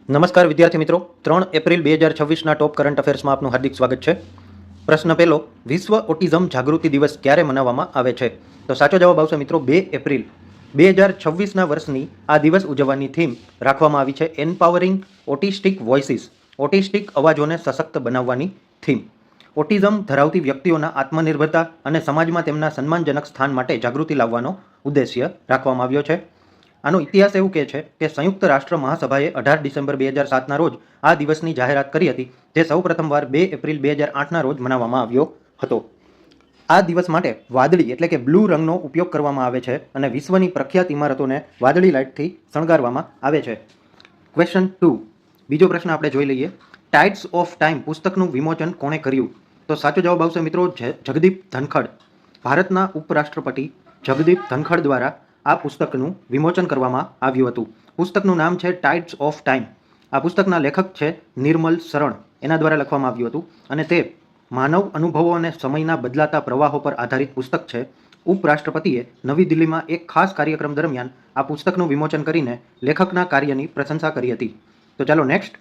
નમસ્કાર વિદ્યાર્થી મિત્રો, 3 એપ્રિલ 2026ના ટોપ કરંટ અફેર્સમાં આપનું હાર્દિક સ્વાગત છે. પ્રશ્ન પહેલો, વિશ્વ ઓટિઝમ જાગૃતિ દિવસ ક્યારે મનાવવામાં આવે છે? તો સાચો જવાબ આવશે મિત્રો 2 એપ્રિલ 2026ના વર્ષની આ દિવસ ઉજવવાની થીમ રાખવામાં આવી છે એમ્પાવરિંગ ઓટિસ્ટિક વોઇસીસ, ઓટિસ્ટિક અવાજોને સશક્ત બનાવવાની થીમ. ઓટિઝમ ધરાવતી વ્યક્તિઓના આત્મનિર્ભરતા અને સમાજમાં તેમના સન્માનજનક સ્થાન માટે જાગૃતિ લાવવાનો ઉદ્દેશ્ય રાખવામાં આવ્યો છે. આનો ઇતિહાસ એવું કહે છે કે સંયુક્ત રાષ્ટ્ર મહાસભાએ 18 ડિસેમ્બર 2007ના રોજ આ દિવસની જાહેરાત કરી હતી, જે સૌ પ્રથમવાર 2 એપ્રિલ 2008ના રોજ મનાવવામાં આવ્યો હતો. આ દિવસ માટે વાદળી એટલે કે બ્લુ રંગનો ઉપયોગ કરવામાં આવે છે અને વિશ્વની પ્રખ્યાત ઇમારતોને વાદળી લાઇટથી શણગારવામાં આવે છે. ક્વેશ્ચન 2, બીજો પ્રશ્ન આપણે જોઈ લઈએ. ટાઇડ્સ ઓફ ટાઈમ પુસ્તકનું વિમોચન કોણે કર્યું? તો સાચો જવાબ આવશે મિત્રો જગદીપ ધનખડ. ભારતના ઉપરાષ્ટ્રપતિ જગદીપ ધનખડ દ્વારા આ પુસ્તકનું વિમોચન કરવામાં આવ્યું હતું. પુસ્તકનું નામ છે ટાઇડ્સ ઓફ ટાઈમ. આ પુસ્તકના લેખક છે નિર્મલ શરણ, એના દ્વારા લખવામાં આવ્યું હતું અને તે માનવ અનુભવો અને સમયના બદલાતા પ્રવાહો પર આધારિત પુસ્તક છે. ઉપરાષ્ટ્રપતિએ નવી દિલ્હીમાં એક ખાસ કાર્યક્રમ દરમિયાન આ પુસ્તકનું વિમોચન કરીને લેખકના કાર્યની પ્રશંસા કરી હતી. તો ચાલો નેક્સ્ટ,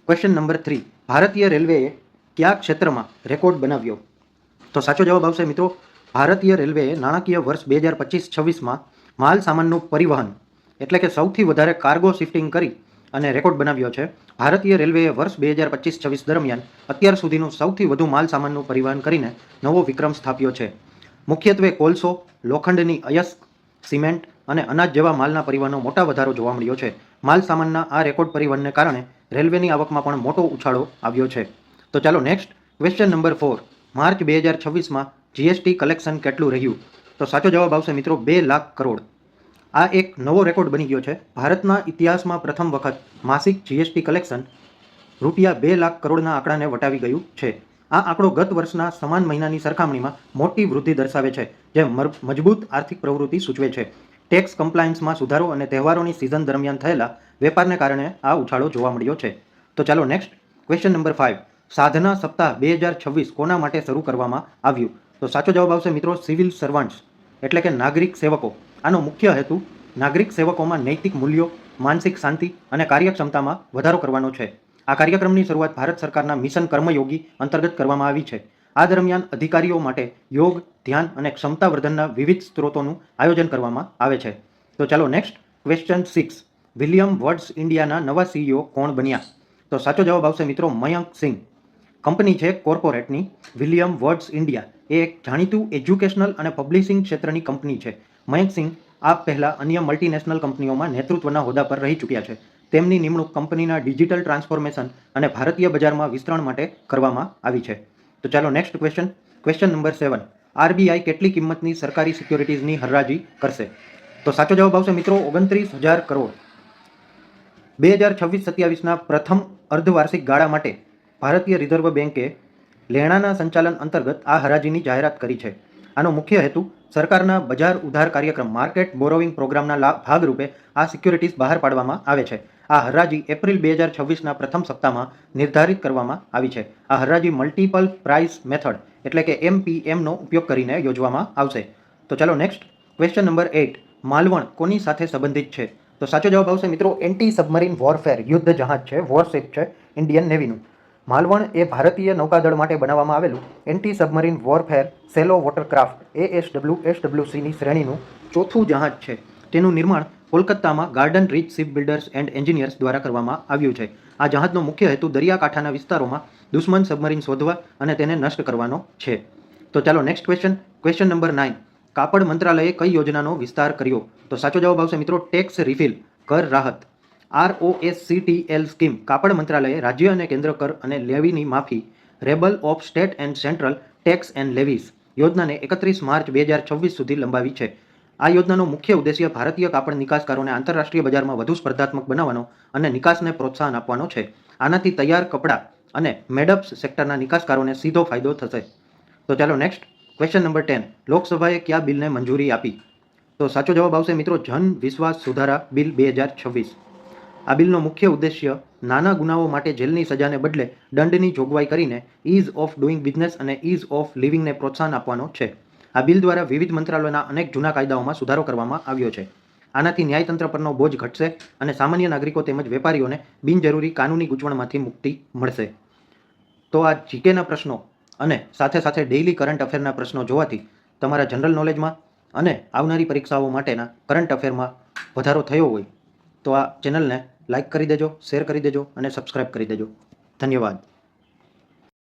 ક્વેશ્ચન નંબર 3, ભારતીય રેલવેએ કયા ક્ષેત્રમાં રેકોર્ડ બનાવ્યો? તો સાચો જવાબ આવશે મિત્રો ભારતીય રેલવેએ નાણાકીય વર્ષ 2025-26માં માલ સામાનનું પરિવહન એટલે કે સૌથી વધારે કાર્ગો શિફ્ટિંગ કરી અને રેકોર્ડ બનાવ્યો છે. ભારતીય રેલવેએ વર્ષ 2025-26 દરમિયાન અત્યાર સુધીનું સૌથી વધુ માલ સામાનનું પરિવહન કરીને નવો વિક્રમ સ્થાપ્યો છે. મુખ્યત્વે કોલસો, લોખંડની અયસ્ક, સિમેન્ટ અને અનાજ જેવા માલના પરિવહનનો મોટા વધારો જોવા મળ્યો છે. માલ સામાનના આ રેકોર્ડ પરિવહનને કારણે રેલવેની આવકમાં પણ મોટો ઉછાળો આવ્યો છે. તો ચાલો નેક્સ્ટ, ક્વેશ્ચન નંબર 4, માર્ચ 2026માં જીએસટી કલેક્શન કેટલું રહ્યું? તો સાચો જવાબ આવશે મિત્રો 2 લાખ કરોડ. આ એક નવો રેકોર્ડ બની ગયો છે. ભારતના ઇતિહાસમાં પ્રથમ વખત માસિક જીએસટી કલેક્શન રૂપિયા 2 લાખ કરોડના આંકડાને વટાવી ગયું છે. આ આંકડો ગત વર્ષના સમાન મહિનાની સરખામણીમાં મોટી વૃદ્ધિ દર્શાવે છે, જે મજબૂત આર્થિક પ્રવૃત્તિ સૂચવે છે. ટેક્સ કમ્પ્લાયન્સમાં સુધારો અને તહેવારોની સિઝન દરમિયાન થયેલા વેપારને કારણે આ ઉછાળો જોવા મળ્યો છે. તો ચાલો નેક્સ્ટ, ક્વેશ્ચન નંબર 5, સાધના સપ્તાહ 2026 કોના માટે શરૂ કરવામાં આવ્યું? તો સાચો જવાબ આવશે મિત્રો સિવિલ સર્વન્ટ્સ એટલે કે નાગરિક સેવકો. આનો મુખ્ય હેતુ નાગરિક સેવકોમાં નૈતિક મૂલ્યો, માનસિક શાંતિ અને કાર્યક્ષમતામાં વધારો કરવાનો છે. આ કાર્યક્રમની શરૂઆત ભારત સરકારના મિશન કર્મયોગી અંતર્ગત કરવામાં આવી છે. આ દરમિયાન અધિકારીઓ માટે યોગ, ધ્યાન અને ક્ષમતા વર્ધનના વિવિધ સ્ત્રોતોનું આયોજન કરવામાં આવે છે. તો ચાલો નેક્સ્ટ, ક્વેશ્ચન 6, વિલિયમ વર્ડ્સ ઇન્ડિયાના નવા સીઈઓ કોણ બન્યા? તો સાચો જવાબ આવશે મિત્રો મયંક સિંઘ. કંપની છે કોર્પોરેટની વિલિયમ વર્ડ્સ ઇન્ડિયા. એ એક જાણીતું એજ્યુકેશનલ અને પબ્લિશિંગ ક્ષેત્રની કંપની છે. મયંક સિંઘ આ પહેલાં અન્ય મલ્ટીનેશનલ કંપનીઓમાં નેતૃત્વના હોદ્દા પર રહી ચૂક્યા છે. તેમની નિમણૂક કંપનીના ડિજિટલ ટ્રાન્સફોર્મેશન અને ભારતીય બજારમાં વિસ્તરણ માટે કરવામાં આવી છે. તો ચાલો નેક્સ્ટ ક્વેશ્ચન નંબર 7, આરબીઆઈ કેટલી કિંમતની સરકારી સિક્યોરિટીઝની હરાજી કરશે? તો સાચો જવાબ આવશે મિત્રો 29,000 કરોડ. 2026-27ના પ્રથમ અર્ધવાર્ષિક ગાળા માટે ભારતીય રિઝર્વ બેન્કે લેણાના સંચાલન અંતર્ગત આ હરાજીની જાહેરાત કરી છે. આનો મુખ્ય હેતુ સરકારના બજાર ઉધાર કાર્યક્રમ માર્કેટ બોરોવિંગ પ્રોગ્રામના ભાગરૂપે આ સિક્યોરિટીઝ બહાર પાડવામાં આવે છે. આ હરાજી એપ્રિલ 2026ના પ્રથમ સપ્તાહમાં નિર્ધારિત કરવામાં આવી છે. આ હરાજી મલ્ટિપલ પ્રાઇસ મેથડ એટલે કે MPMનો ઉપયોગ કરીને યોજવામાં આવશે. તો ચાલો નેક્સ્ટ, ક્વેશ્ચન નંબર 8, માલવણ કોની સાથે સંબંધિત છે? તો સાચો જવાબ આવશે મિત્રો એન્ટી સબમરીન વોરફેર યુદ્ધ જહાજ છે, વોરશિપ છે ઇન્ડિયન નેવીનું. માલવણ એ ભારતીય નૌકાદળ માટે બનાવવામાં આવેલું anti submarine warfare shallow watercraft ASWCની શ્રેણીનું ચોથું જહાજ છે. તેનું નિર્માણ કોલકાતામાં ગાર્ડન રીચ શિપ બિલ્ડર્સ એન્ડ એન્જિનિયર્સ દ્વારા કરવામાં આવ્યું છે. આ જહાજનો મુખ્ય હેતુ દરિયાકાંઠાના વિસ્તારોમાં દુશ્મન સબમરીન શોધવા અને તેને નષ્ટ કરવાનો છે. તો ચાલો નેક્સ્ટ ક્વેશ્ચન નંબર 9, કાપડ મંત્રાલયે કઈ યોજનાનો વિસ્તાર કર્યો? તો સાચો જવાબ આવશે મિત્રો ટેક્સ રિફિલ, કર રાહત. ROSCTL સ્કીમ કાપડ મંત્રાલયે રાજ્ય અને કેન્દ્ર કર અને લેવીની માફી rebate of state and central tax and levies યોજનાને 31 માર્ચ 2026 સુધી લંબાવી છે. આ યોજનાનો મુખ્ય ઉદ્દેશ્ય ભારતીય કાપડ નિકાસકારોને આંતરરાષ્ટ્રીય બજારમાં વધુ સ્પર્ધાત્મક બનાવવાનો અને નિકાસને પ્રોત્સાહન આપવાનો છે. આનાથી તૈયાર કપડાં અને મેડઅપ્સ સેક્ટરના નિકાસકારોને સીધો ફાયદો થશે. તો ચાલો નેક્સ્ટ, ક્વેશ્ચન નંબર 10, લોકસભાએ કયા બિલને મંજૂરી આપી? તો સાચો જવાબ આવશે મિત્રો જન વિશ્વાસ સુધારા બિલ 2026. આ બિલનો મુખ્ય ઉદ્દેશ્ય નાના ગુનાઓ માટે જેલની સજાને બદલે દંડની જોગવાઈ કરીને ઇઝ ઓફ ડુઇંગ બિઝનેસ અને ઇઝ ઓફ લિવિંગને પ્રોત્સાહન આપવાનો છે. આ બિલ દ્વારા વિવિધ મંત્રાલયોના અનેક જૂના કાયદાઓમાં સુધારો કરવામાં આવ્યો છે. આનાથી ન્યાયતંત્ર પરનો બોજ ઘટશે અને સામાન્ય નાગરિકો તેમજ વેપારીઓને બિનજરૂરી કાનૂની ગૂંચવણમાંથી મુક્તિ મળશે. તો આ જીકેના પ્રશ્નો અને સાથે સાથે ડેઇલી કરંટ અફેરના પ્રશ્નો જોવાથી તમારા જનરલ નોલેજમાં અને આવનારી પરીક્ષાઓ માટેના કરંટ અફેરમાં વધારો થયો હોય તો આ ચેનલને લાઇક કરી દેજો, શેર કરી દેજો અને સબસ્ક્રાઈબ કરી દેજો. ધન્યવાદ.